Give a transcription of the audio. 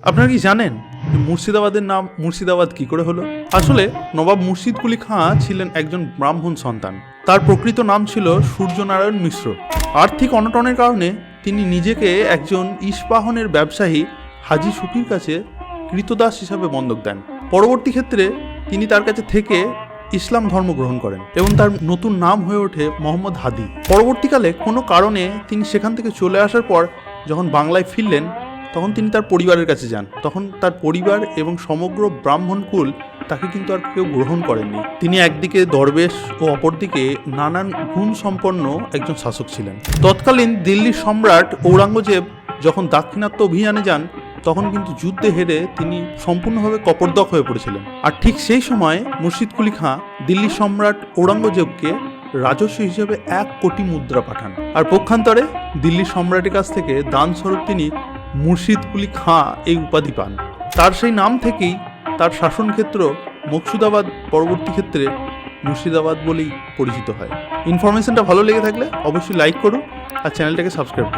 আপনারা কি জানেন যে মুর্শিদাবাদের নাম মুর্শিদাবাদ কি করে হলো? আসলে নবাব মুর্শিদ কুলি খাঁ ছিলেন একজন ব্রাহ্মণ সন্তান। তার প্রকৃত নাম ছিল সূর্যনারায়ণ মিশ্র। আর্থিক অনটনের কারণে তিনি নিজেকে একজন ইস্পাহনের ব্যবসায়ী হাজি সুফির কাছে কৃতদাস হিসাবে বন্ধক দেন। পরবর্তী ক্ষেত্রে তিনি তার কাছে থেকে ইসলাম ধর্ম গ্রহণ করেন এবং তার নতুন নাম হয়ে ওঠে মোহাম্মদ হাদি। পরবর্তীকালে কোনো কারণে তিনি সেখান থেকে চলে আসার পর যখন বাংলায় ফিরলেন তখন তিনি তার পরিবারের কাছে যান। তখন তার পরিবার এবং সমগ্র ব্রাহ্মণ কুল তাকে কিন্তু আর কেউ গ্রহণ করেননি। তিনি একদিকে দরবেশ ও অপরদিকে নানান গুণ সম্পন্ন একজন শাসক ছিলেন। তৎকালীন দিল্লির সম্রাট ঔরঙ্গজেব যখন দাক্ষিণাত্য অভিযানে যান তখন কিন্তু যুদ্ধে হেরে তিনি সম্পূর্ণভাবে কপর্দক হয়ে পড়েছিলেন। আর ঠিক সেই সময় মুর্শিদ কুলি খাঁ দিল্লির সম্রাট ঔরঙ্গজেবকে রাজস্ব হিসেবে 1 কোটি মুদ্রা পাঠান। আর পক্ষান্তরে দিল্লির সম্রাটের কাছ থেকে দান স্বরূপ তিনি মুর্শিদ কুলি খাঁ এই উপাধি পান। তার সেই নাম থেকেই তার শাসন ক্ষেত্র মকসুদাবাদ পরবর্তী ক্ষেত্রে মুর্শিদাবাদ বলেই পরিচিত হয়। ইনফরমেশনটা ভালো লেগে থাকলে অবশ্যই লাইক করুন আর চ্যানেলটাকে সাবস্ক্রাইব করুন।